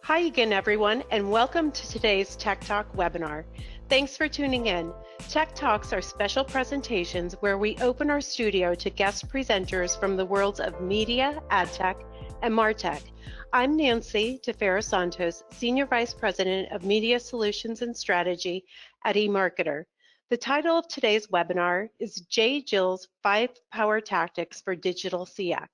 Hi again, everyone, and welcome to today's Tech Talk webinar. Thanks for tuning in. Tech Talks are special presentations where we open our studio to guest presenters from the worlds of media, ad tech, and MarTech. I'm Nancy DeFera Santos, Senior Vice President of Media Solutions and Strategy at eMarketer. The title of today's webinar is J.Jill's 5 Power Tactics for Digital CX.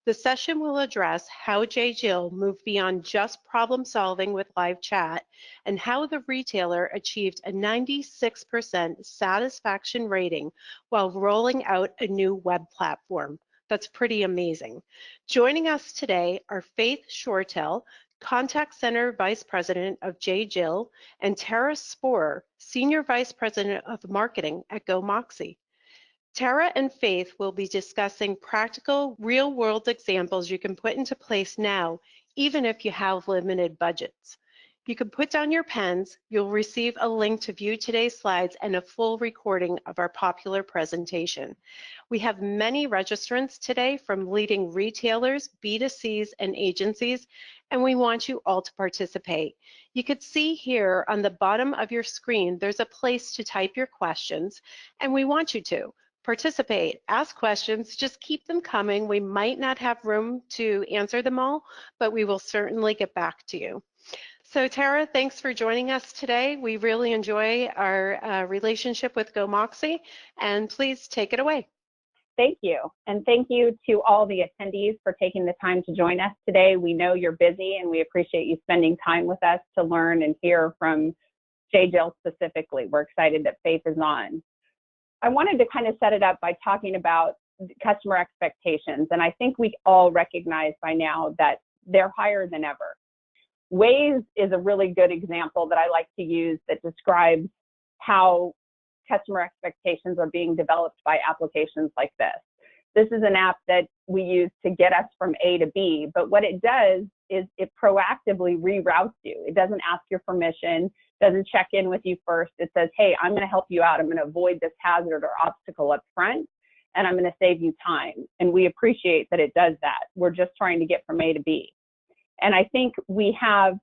The session will address how J.Jill moved beyond just problem solving with live chat and how the retailer achieved a 96% satisfaction rating while rolling out a new web platform. That's pretty amazing. Joining us today are Faith Shortell, Contact Center Vice President of J.Jill, and Tara Sporer, Senior Vice President of Marketing at GoMoxie. Tara and Faith will be discussing practical, real-world examples you can put into place now, even if you have limited budgets. You can put down your pens, you'll receive a link to view today's slides and a full recording of our popular presentation. We have many registrants today from leading retailers, B2Cs, and agencies, and we want you all to participate. You could see here on the bottom of your screen, there's a place to type your questions, and we want you to. Participate, ask questions, just keep them coming. We might not have room to answer them all, but we will certainly get back to you. So Tara, thanks for joining us today. We really enjoy our relationship with GoMoxie, and please take it away. Thank you. And thank you to all the attendees for taking the time to join us today. We know you're busy and we appreciate you spending time with us to learn and hear from J.Jill specifically. We're excited that Faith is on. I wanted to kind of set it up by talking about customer expectations. And I think we all recognize by now that they're higher than ever. Waze is a really good example that I like to use that describes how customer expectations are being developed by applications like this. This is an app that we use to get us from A to B, but what it does is it proactively reroutes you. It doesn't ask your permission, doesn't check in with you first. It says, hey, I'm going to help you out. I'm going to avoid this hazard or obstacle up front, and I'm going to save you time. And we appreciate that it does that. We're just trying to get from A to B. And I think we have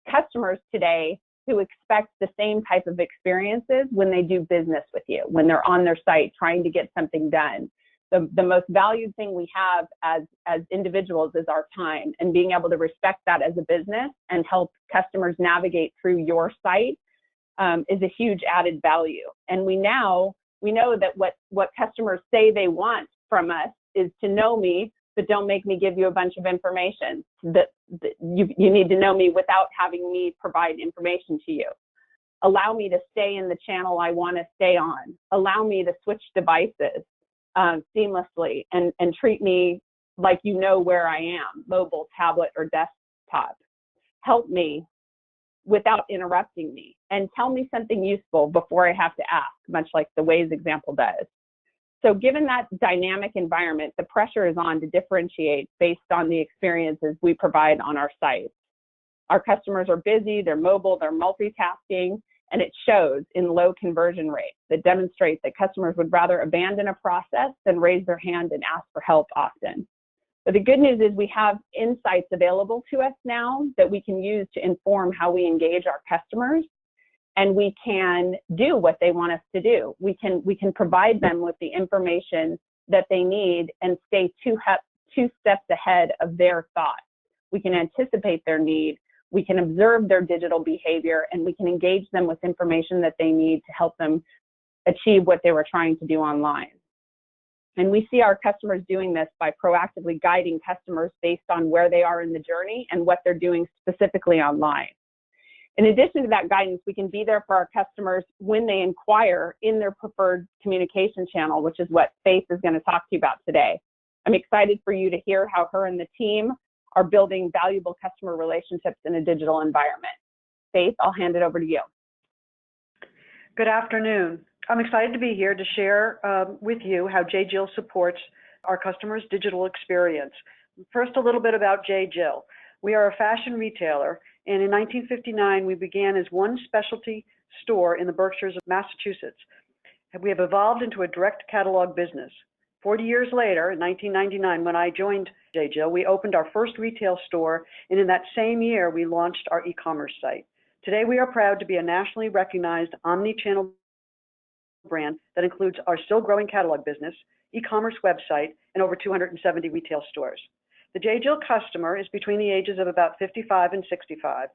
customers today who expect the same type of experiences when they do business with you, when they're on their site trying to get something done. The most valued thing we have as individuals is our time, and being able to respect that as a business and help customers navigate through your site is a huge added value. And we know that what customers say they want from us is to know me, but don't make me give you a bunch of information. That you need to know me without having me provide information to you. Allow me to stay in the channel I want to stay on. Allow me to switch devices seamlessly and treat me like you know where I am, mobile, tablet, or desktop. Help me without interrupting me, and tell me something useful before I have to ask, much like the Waze example does. So given that dynamic environment, the pressure is on to differentiate based on the experiences we provide on our site. Our customers are busy, they're mobile, they're multitasking, and it shows in low conversion rates that demonstrate that customers would rather abandon a process than raise their hand and ask for help often. But the good news is we have insights available to us now that we can use to inform how we engage our customers, and we can do what they want us to do. We can provide them with the information that they need and stay two steps ahead of their thoughts. We can anticipate their need, we can observe their digital behavior, and we can engage them with information that they need to help them achieve what they were trying to do online. And we see our customers doing this by proactively guiding customers based on where they are in the journey and what they're doing specifically online. In addition to that guidance, we can be there for our customers when they inquire in their preferred communication channel, which is what Faith is going to talk to you about today. I'm excited for you to hear how her and the team are building valuable customer relationships in a digital environment. Faith, I'll hand it over to you. Good afternoon. I'm excited to be here to share with you how J.Jill supports our customers' digital experience. First, a little bit about J.Jill. We are a fashion retailer, and in 1959, we began as one specialty store in the Berkshires of Massachusetts. We have evolved into a direct catalog business. 40 years later, in 1999, when I joined J.Jill, we opened our first retail store, and in that same year, we launched our e-commerce site. Today, we are proud to be a nationally recognized omni-channel brand that includes our still growing catalog business, e-commerce website, and over 270 retail stores. The J.Jill customer is between the ages of about 55 and 65.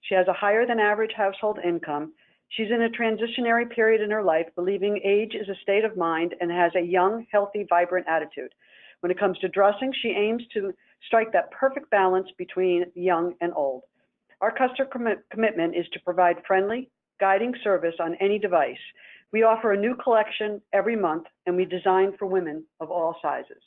She has a higher than average household income. She's in a transitionary period in her life, believing age is a state of mind, and has a young, healthy, vibrant attitude. When it comes to dressing, she aims to strike that perfect balance between young and old. Our customer commitment is to provide friendly, guiding service on any device. We offer a new collection every month, and we design for women of all sizes.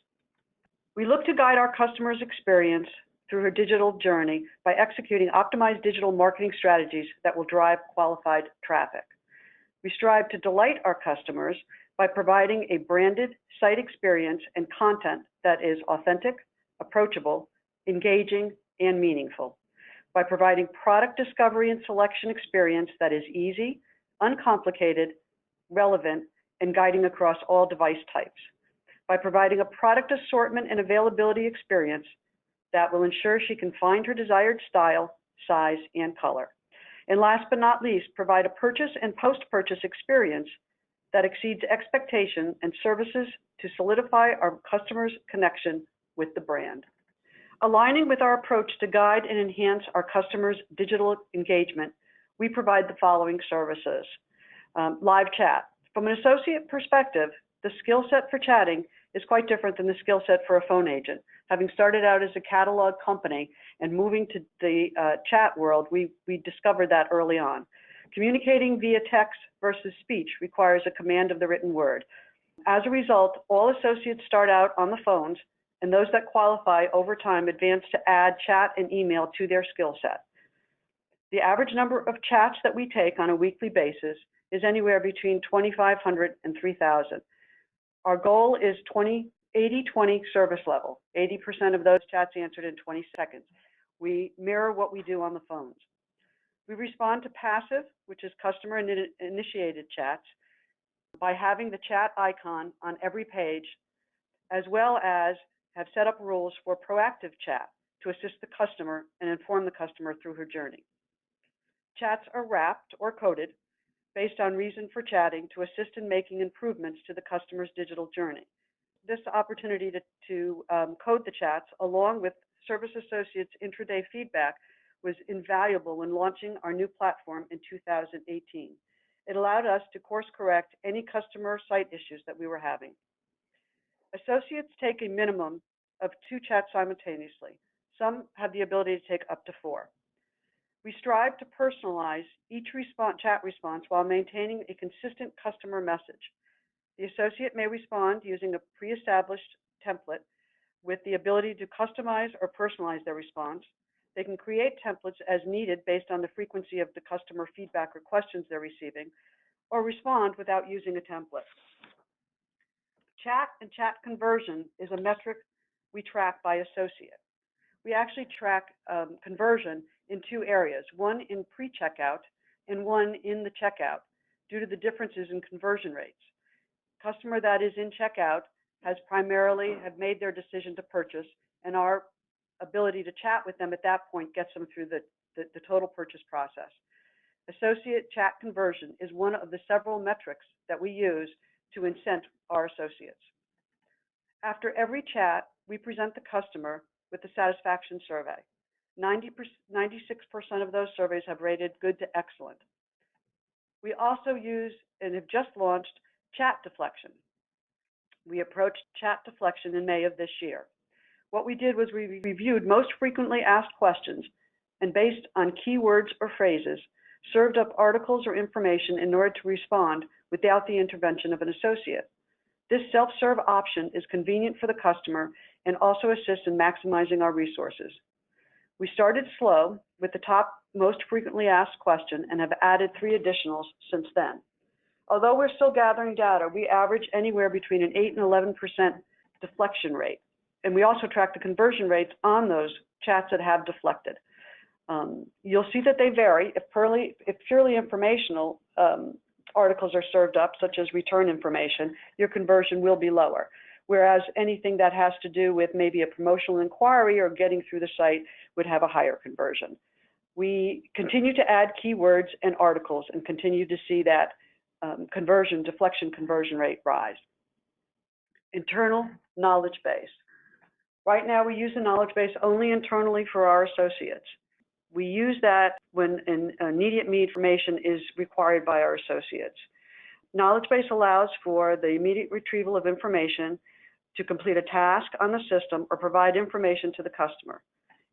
We look to guide our customers' experience through her digital journey by executing optimized digital marketing strategies that will drive qualified traffic. We strive to delight our customers by providing a branded site experience and content that is authentic, approachable, engaging, and meaningful. By providing product discovery and selection experience that is easy, uncomplicated, relevant, and guiding across all device types. By providing a product assortment and availability experience that will ensure she can find her desired style, size, and color. And last but not least, provide a purchase and post-purchase experience that exceeds expectation and services to solidify our customers' connection with the brand. Aligning with our approach to guide and enhance our customers' digital engagement, we provide the following services. Live chat. From an associate perspective, the skill set for chatting is quite different than the skill set for a phone agent. Having started out as a catalog company and moving to the chat world, we discovered that early on. Communicating via text versus speech requires a command of the written word. As a result, all associates start out on the phones, and those that qualify over time advance to add chat and email to their skill set. The average number of chats that we take on a weekly basis is anywhere between 2,500 and 3,000. Our goal is 80-20 service level. 80% of those chats answered in 20 seconds. We mirror what we do on the phones. We respond to passive, which is customer-initiated chats, by having the chat icon on every page, as well as have set up rules for proactive chat to assist the customer and inform the customer through her journey. Chats are wrapped or coded based on reason for chatting to assist in making improvements to the customer's digital journey. This opportunity to code the chats, along with service associates' intraday feedback, was invaluable when launching our new platform in 2018. It allowed us to course correct any customer site issues that we were having. Associates take a minimum of 2 chats simultaneously. Some have the ability to take up to 4. We strive to personalize each chat response while maintaining a consistent customer message. The associate may respond using a pre-established template with the ability to customize or personalize their response. They can create templates as needed based on the frequency of the customer feedback or questions they're receiving, or respond without using a template. Chat and chat conversion is a metric we track by associate. We actually track conversion in 2 areas, one in pre-checkout and one in the checkout, due to the differences in conversion rates. Customer that is in checkout has primarily made their decision to purchase, and our ability to chat with them at that point gets them through the total purchase process. Associate chat conversion is one of the several metrics that we use to incent our associates. After every chat, we present the customer with a satisfaction survey. 96% of those surveys have rated good to excellent. We also use and have just launched chat deflection. We approached chat deflection in May of this year. What we did was we reviewed most frequently asked questions, and based on keywords or phrases, served up articles or information in order to respond without the intervention of an associate. This self-serve option is convenient for the customer and also assists in maximizing our resources. We started slow with the top most frequently asked question and have added 3 additionals since then. Although we're still gathering data, we average anywhere between an 8 and 11% deflection rate. And we also track the conversion rates on those chats that have deflected. You'll see that they vary. If purely informational articles are served up, such as return information, your conversion will be lower. whereas anything that has to do with maybe a promotional inquiry or getting through the site would have a higher conversion. We continue to add keywords and articles and continue to see that deflection conversion rate rise. Internal knowledge base. Right now, we use the knowledge base only internally for our associates. We use that when an immediate need information is required by our associates. Knowledge base allows for the immediate retrieval of information to complete a task on the system or provide information to the customer.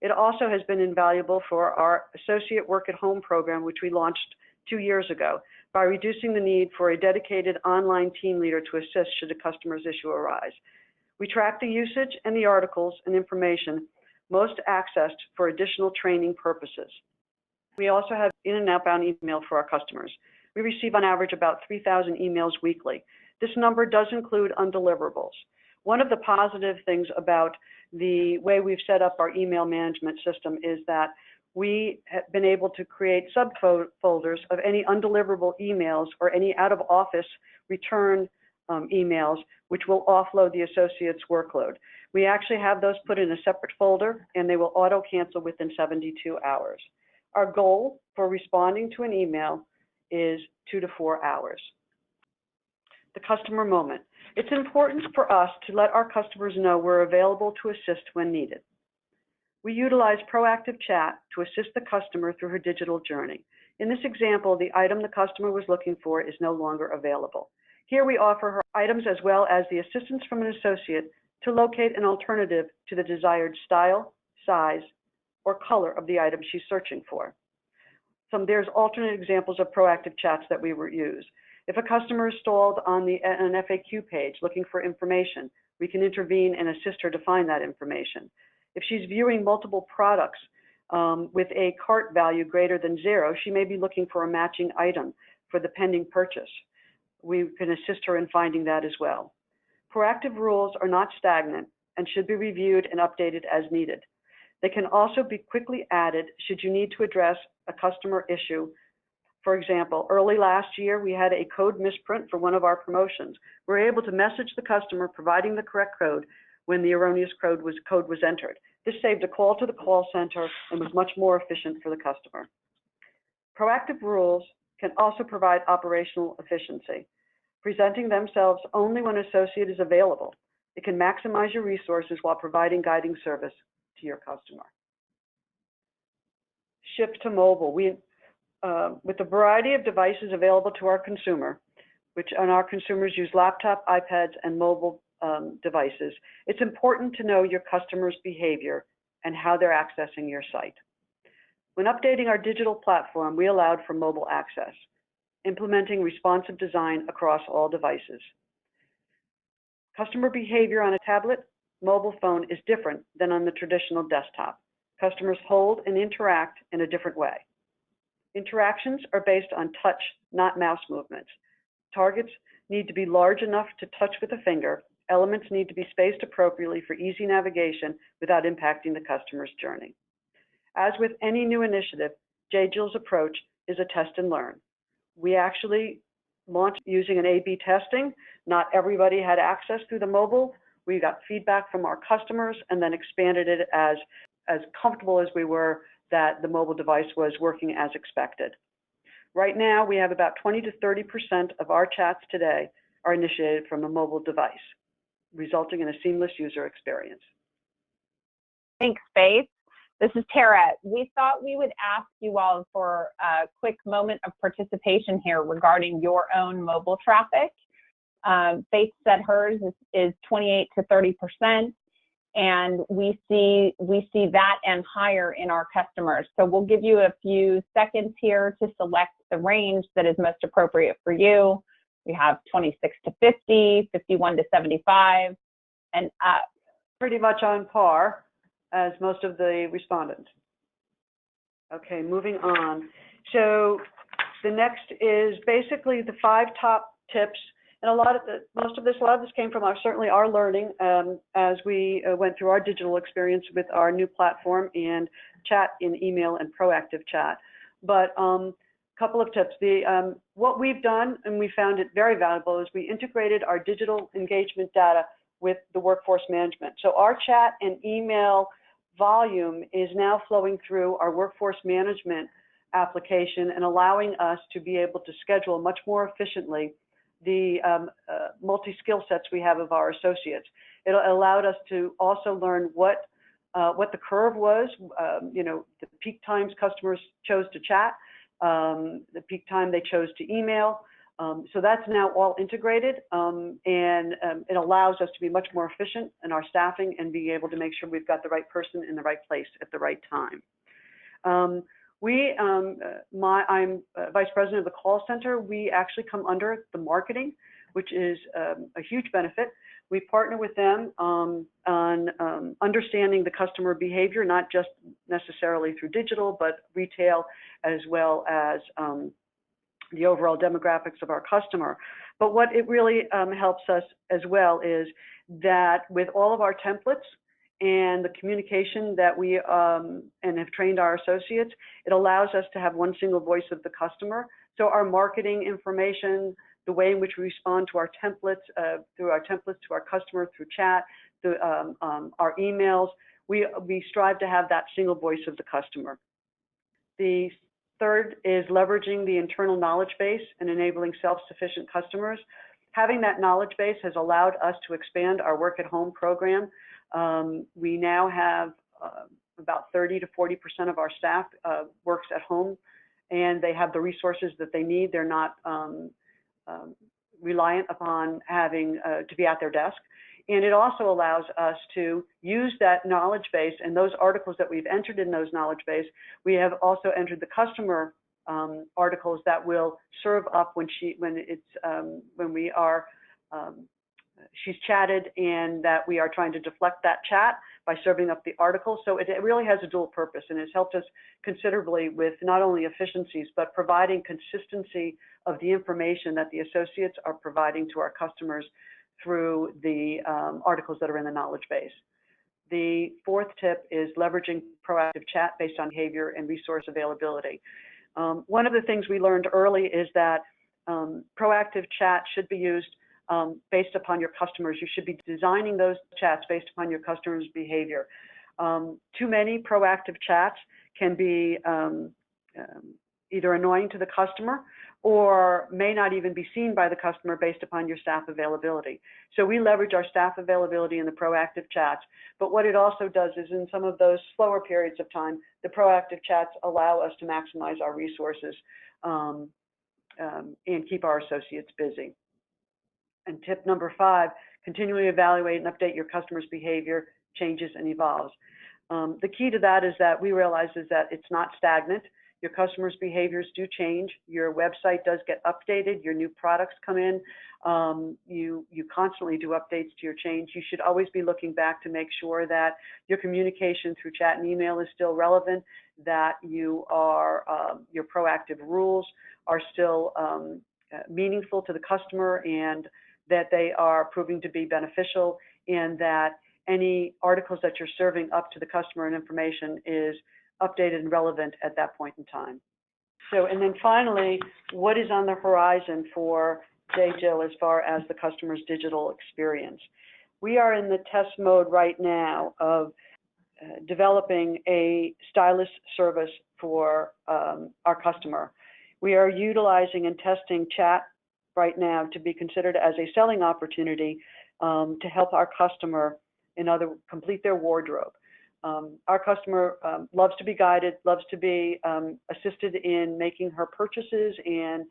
It also has been invaluable for our associate work at home program, which we launched 2 years ago, by reducing the need for a dedicated online team leader to assist should a customer's issue arise. We track the usage and the articles and information most accessed for additional training purposes. We also have in and outbound email for our customers. We receive on average about 3,000 emails weekly. This number does include undeliverables. One of the positive things about the way we've set up our email management system is that we have been able to create subfolders of any undeliverable emails or any out of office return emails, which will offload the associate's workload. We actually have those put in a separate folder, and they will auto cancel within 72 hours. Our goal for responding to an email is 2 to 4 hours. The customer moment. It's important for us to let our customers know we're available to assist when needed. We utilize proactive chat to assist the customer through her digital journey. In this example, the item the customer was looking for is no longer available. Here we offer her items as well as the assistance from an associate to locate an alternative to the desired style, size, or color of the item she's searching for. There's alternate examples of proactive chats that we use. If a customer is stalled on an FAQ page looking for information, we can intervene and assist her to find that information. If she's viewing multiple products with a cart value greater than 0, she may be looking for a matching item for the pending purchase. We can assist her in finding that as well. Proactive rules are not stagnant and should be reviewed and updated as needed. They can also be quickly added should you need to address a customer issue. For example, early last year, we had a code misprint for one of our promotions. We were able to message the customer providing the correct code when the erroneous code was entered. This saved a call to the call center and was much more efficient for the customer. Proactive rules can also provide operational efficiency, presenting themselves only when an associate is available. It can maximize your resources while providing guiding service to your customer. Shift to mobile. With the variety of devices available to our consumer, and our consumers use laptop, iPads, and mobile devices, it's important to know your customer's behavior and how they're accessing your site. When updating our digital platform, we allowed for mobile access, implementing responsive design across all devices. Customer behavior on a tablet, mobile phone is different than on the traditional desktop. Customers hold and interact in a different way. Interactions are based on touch, not mouse movements. Targets need to be large enough to touch with a finger. Elements need to be spaced appropriately for easy navigation without impacting the customer's journey. As with any new initiative, J.Jill's approach is a test and learn. We actually launched using an A/B testing. Not everybody had access through the mobile. We got feedback from our customers and then expanded it as comfortable as we were that the mobile device was working as expected. Right now, we have about 20 to 30% of our chats today are initiated from a mobile device, resulting in a seamless user experience. Thanks, Faith. This is Tara. We thought we would ask you all for a quick moment of participation here regarding your own mobile traffic. Faith said hers is 28 to 30%, and we see that and higher in our customers. So we'll give you a few seconds here to select the range that is most appropriate for you. We have 26 to 50, 51 to 75, and up. Pretty much on par as most of the respondents. Okay, moving on. So the next is basically the 5 top tips, and a lot of this came from certainly our learning as we went through our digital experience with our new platform and chat in email and proactive chat. But couple of tips. What we've done, and we found it very valuable, is we integrated our digital engagement data with the workforce management. So our chat and email volume is now flowing through our workforce management application and allowing us to be able to schedule much more efficiently the multi-skill sets we have of our associates. It allowed us to also learn what the curve was, the peak times customers chose to chat, the peak time they chose to email. So that's now all integrated, and it allows us to be much more efficient in our staffing and be able to make sure we've got the right person in the right place at the right time. I'm Vice President of the call center. We actually come under the marketing, which is a huge benefit. We partner with them on understanding the customer behavior, not just necessarily through digital, but retail, as well as the overall demographics of our customer. But what it really helps us as well is that with all of our templates and the communication that we and have trained our associates, it allows us to have one single voice of the customer. So our marketing information, the way in which we respond to our templates, through our templates to our customer, through chat, through our emails, we strive to have that single voice of the customer. The third is leveraging the internal knowledge base and enabling self-sufficient customers. Having that knowledge base has allowed us to expand our work at home program. We now have about 30 to 40% of our staff works at home, and they have the resources that they need. They're not reliant upon having to be at their desk. And it also allows us to use that knowledge base and those articles that we've entered in those knowledge base. We have also entered the customer articles that will serve up when she's chatted, and that we are trying to deflect that chat by serving up the article. So it really has a dual purpose, and it's helped us considerably with not only efficiencies, but providing consistency of the information that the associates are providing to our customers through the articles that are in the knowledge base. The fourth tip is leveraging proactive chat based on behavior and resource availability. One of the things we learned early is that proactive chat should be used based upon your customers. You should be designing those chats based upon your customers' behavior. Too many proactive chats can be either annoying to the customer or may not even be seen by the customer based upon your staff availability. So we leverage our staff availability in the proactive chats, but what it also does is in some of those slower periods of time, the proactive chats allow us to maximize our resources and keep our associates busy. And tip number 5, continually evaluate and update your customers' behavior, changes and evolves. The key to that is that we realize is that it's not stagnant. Your customers' behaviors do change. Your website does get updated. Your new products come in. You constantly do updates to your change. You should always be looking back to make sure that your communication through chat and email is still relevant, that you are, your proactive rules are still meaningful to the customer, and that they are proving to be beneficial, and that any articles that you're serving up to the customer and information is updated and relevant at that point in time. So, and then finally, what is on the horizon for J.Jill as far as the customer's digital experience? We are in the test mode right now of developing a stylist service for our customer. We are utilizing and testing chat right now to be considered as a selling opportunity to help our customer complete their wardrobe. Our customer loves to be guided, loves to be assisted in making her purchases and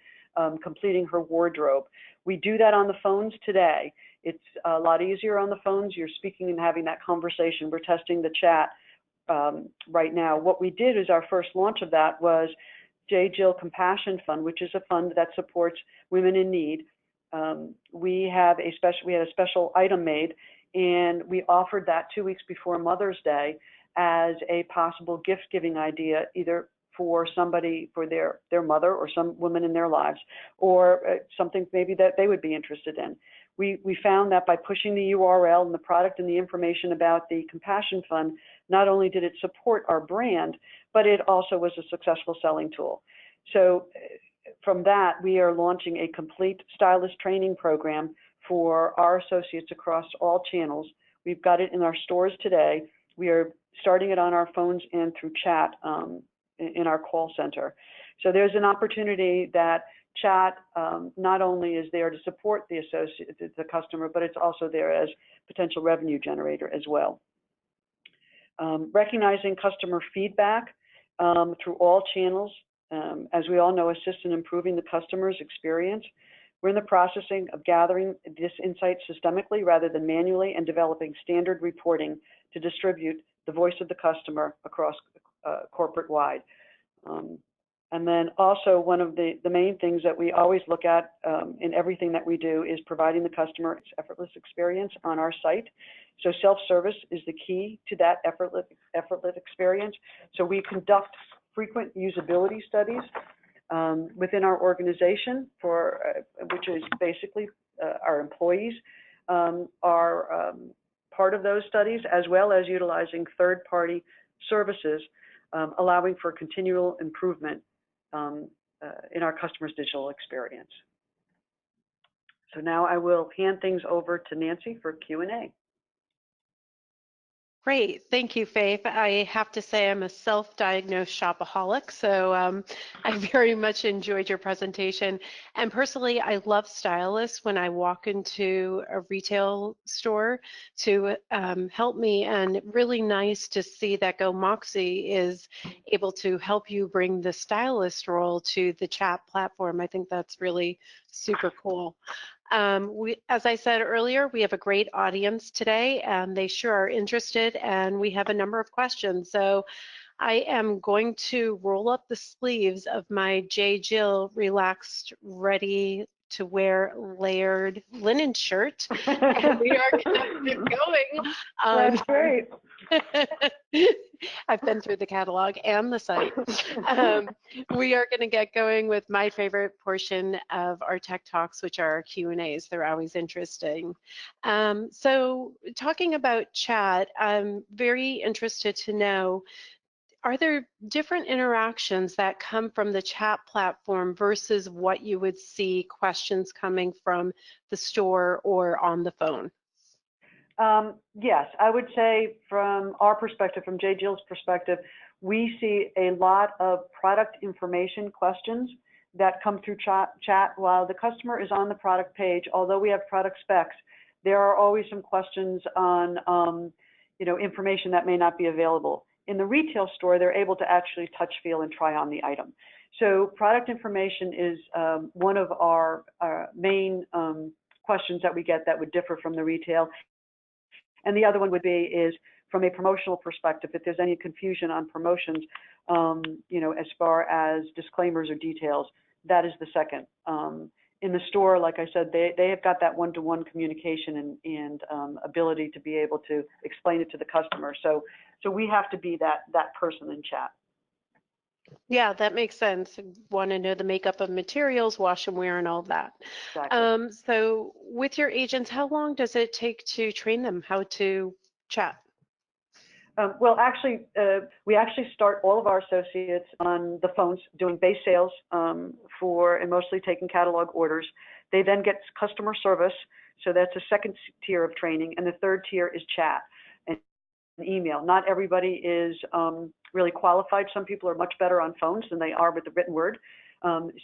completing her wardrobe. We do that on the phones today. It's a lot easier on the phones. You're speaking and having that conversation. We're testing the chat right now. What we did is our first launch of that was J.Jill Compassion Fund, which is a fund that supports women in need. We had a special item made, and we offered that 2 weeks before Mother's Day as a possible gift-giving idea, either for somebody, for their mother or some woman in their lives, or something maybe that they would be interested in. We found that by pushing the URL and the product and the information about the Compassion Fund, not only did it support our brand, but it also was a successful selling tool. So from that, we are launching a complete stylist training program for our associates across all channels. We've got it in our stores today. We are starting it on our phones and through chat in our call center. So there's an opportunity that chat not only is there to support the associate, the customer, but it's also there as potential revenue generator as well. Recognizing customer feedback through all channels, as we all know, assists in improving the customer's experience. We're in the processing of gathering this insight systemically rather than manually, and developing standard reporting to distribute the voice of the customer across corporate-wide. And then also, one of the main things that we always look at in everything that we do is providing the customer an effortless experience on our site. So self-service is the key to that effortless experience. So we conduct frequent usability studies within our organization, which is basically our employees are part of those studies, as well as utilizing third-party services, allowing for continual improvement in our customers' digital experience. So now I will hand things over to Nancy for Q&A. Great. Thank you, Faith. I have to say I'm a self-diagnosed shopaholic, so I very much enjoyed your presentation. And personally, I love stylists when I walk into a retail store to help me, and really nice to see that Go Moxie is able to help you bring the stylist role to the chat platform. I think that's really super cool. As I said earlier, we have a great audience today, and they sure are interested, and we have a number of questions. So I am going to roll up the sleeves of my J.Jill relaxed, ready to wear layered linen shirt, and we are going to get going. That's great. I've been through the catalog and the site. We are going to get going with my favorite portion of our Tech Talks, which are our Q&As. They're always interesting. So talking about chat, I'm very interested to know, are there different interactions that come from the chat platform versus what you would see questions coming from the store or on the phone? Yes, I would say from our perspective, from J.Jill's perspective, we see a lot of product information questions that come through chat while the customer is on the product page. Although we have product specs, there are always some questions on information that may not be available. In the retail store, they're able to actually touch, feel, and try on the item. So product information is one of our main questions that we get that would differ from the retail. And the other one would be is from a promotional perspective, if there's any confusion on promotions, as far as disclaimers or details, that is the second. In the store, like I said, they have got that one-to-one communication and ability to be able to explain it to the customer. So we have to be that person in chat. Yeah, that makes sense. Want to know the makeup of materials, wash and wear, and all that. Exactly. So with your agents, how long does it take to train them how to chat? Well, actually, we actually start all of our associates on the phones doing base sales and mostly taking catalog orders. They then get customer service, so that's a second tier of training, and the third tier is chat and email. Not everybody is really qualified. Some people are much better on phones than they are with the written word.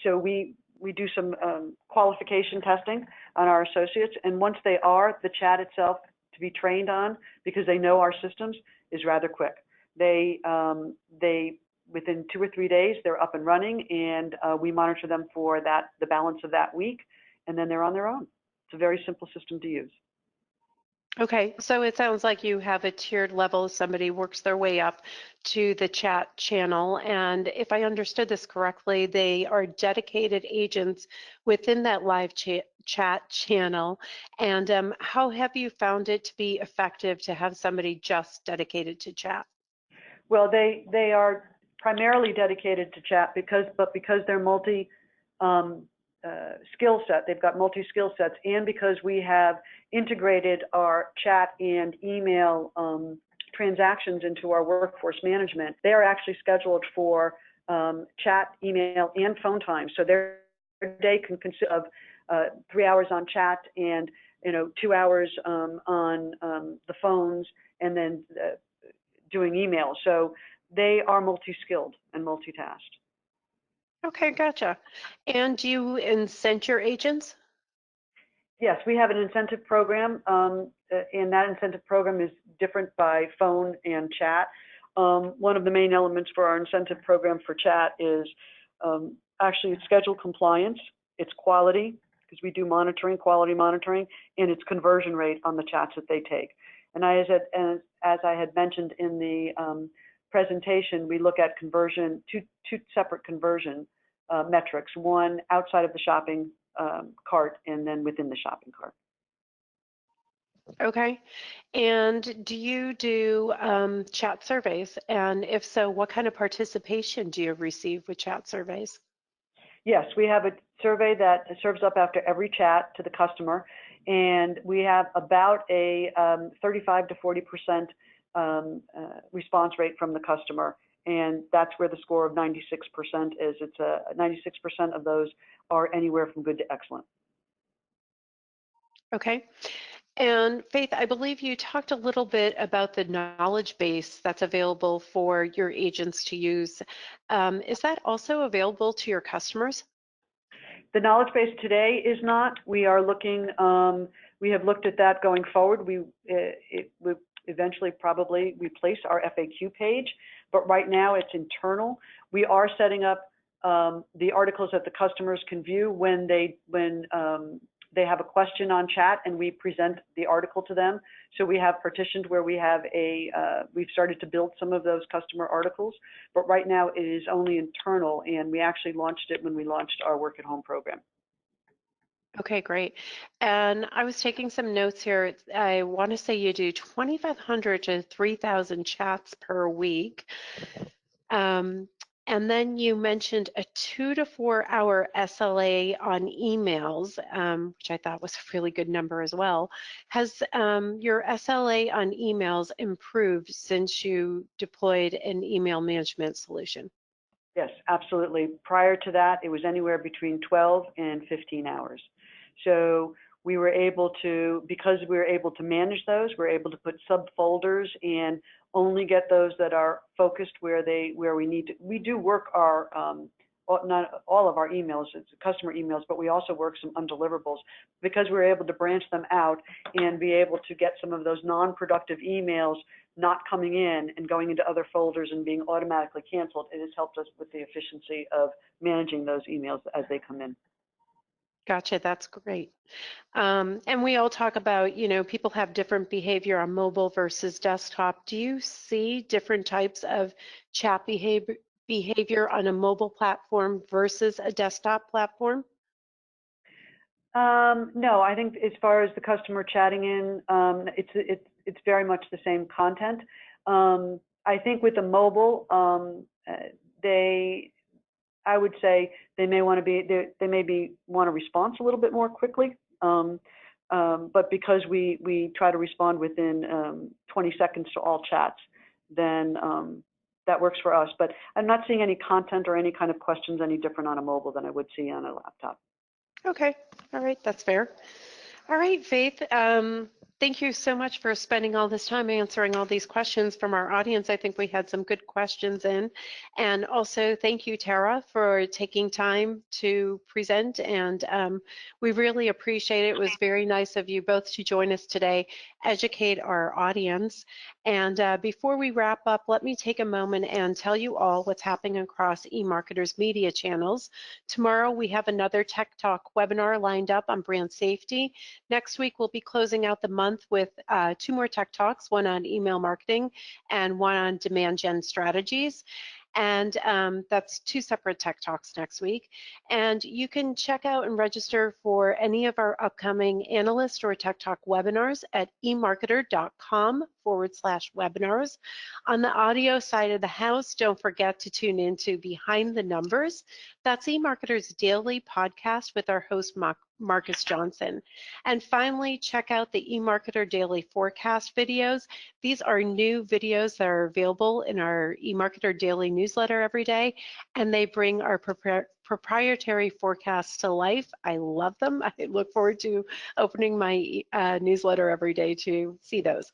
So we do some qualification testing on our associates, and once they are, the chat itself to be trained on, because they know our systems, is rather quick. They within 2 or 3 days they're up and running, and we monitor them for the balance of that week, and then they're on their own. It's a very simple system to use. Okay, so it sounds like you have a tiered level. Somebody works their way up to the chat channel, and if I understood this correctly, they are dedicated agents within that live chat channel. And how have you found it to be effective to have somebody just dedicated to chat? Well, they are primarily dedicated to chat because they're multi skill set. They've got multi skill sets, and because we have integrated our chat and email transactions into our workforce management, they are actually scheduled for chat, email, and phone time. So their day can consist of 3 hours on chat and 2 hours on the phones, and then doing email. So they are multi-skilled and multitasked. Okay, gotcha. And do you incent your agents? Yes, we have an incentive program, and that incentive program is different by phone and chat. One of the main elements for our incentive program for chat is actually it's schedule compliance, it's quality, because we do monitoring, quality monitoring, and it's conversion rate on the chats that they take. And as I had mentioned in the presentation, we look at conversion, two separate conversion metrics, one outside of the shopping cart and then within the shopping cart. Okay. And do you do chat surveys? And if so, what kind of participation do you receive with chat surveys? Yes, we have a survey that serves up after every chat to the customer, and we have about a 35 to 40% response rate from the customer, and that's where the score of 96% is. It's 96% of those are anywhere from good to excellent. Okay. And Faith, I believe you talked a little bit about the knowledge base that's available for your agents to use. Is that also available to your customers? The knowledge base today is not. We are looking, we have looked at that going forward. We eventually probably replace our FAQ page, but right now it's internal. We are setting up the articles that the customers can view when they have a question on chat, and we present the article to them. So we have partitioned where we have we've started to build some of those customer articles, but right now it is only internal, and we actually launched it when we launched our work at home program. Okay, great. And I was taking some notes here. I want to say you do 2,500 to 3,000 chats per week. And then you mentioned a 2 to 4 hour SLA on emails, which I thought was a really good number as well. Has your SLA on emails improved since you deployed an email management solution? Yes, absolutely. Prior to that, it was anywhere between 12 and 15 hours. So we were able to, because we were able to manage those, we're able to put subfolders and only get those that are focused where we need to. We do work our not all of our emails, it's customer emails, but we also work some undeliverables because we're able to branch them out and be able to get some of those non-productive emails not coming in and going into other folders and being automatically canceled. It has helped us with the efficiency of managing those emails as they come in. Gotcha, that's great. And we all talk about, people have different behavior on mobile versus desktop. Do you see different types of chat behavior on a mobile platform versus a desktop platform? No, I think as far as the customer chatting in, it's very much the same content. I think with the mobile, I would say they may want a response a little bit more quickly. But because we try to respond within 20 seconds to all chats, then that works for us. But I'm not seeing any content or any kind of questions any different on a mobile than I would see on a laptop. Okay, all right, that's fair. All right, Faith, thank you so much for spending all this time answering all these questions from our audience. I think we had some good questions in. And also thank you, Tara, for taking time to present. And we really appreciate it. It was very nice of you both to join us today, educate our audience. And before we wrap up, let me take a moment and tell you all what's happening across eMarketer's media channels. Tomorrow, we have another Tech Talk webinar lined up on brand safety. Next week, we'll be closing out the month with 2 more Tech Talks, one on email marketing and one on demand gen strategies. And that's 2 separate Tech Talks next week. And you can check out and register for any of our upcoming analyst or Tech Talk webinars at emarketer.com/webinars. On the audio side of the house, don't forget to tune into Behind the Numbers. That's eMarketer's daily podcast with our host, Marcus Johnson. And finally, check out the eMarketer Daily Forecast videos. These are new videos that are available in our eMarketer Daily newsletter every day, and they bring our proprietary forecasts to life. I love them. I look forward to opening my newsletter every day to see those.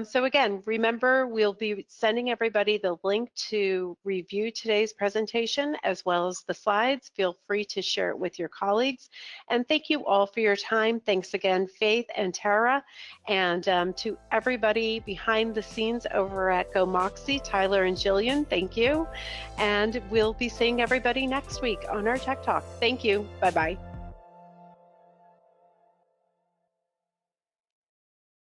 So again, remember, we'll be sending everybody the link to review today's presentation as well as the slides. Feel free to share it with your colleagues. And thank you all for your time. Thanks again, Faith and Tara. And to everybody behind the scenes over at GoMoxie, Tyler and Jillian, thank you. And we'll be seeing everybody next week on our Tech Talk. Thank you. Bye-bye.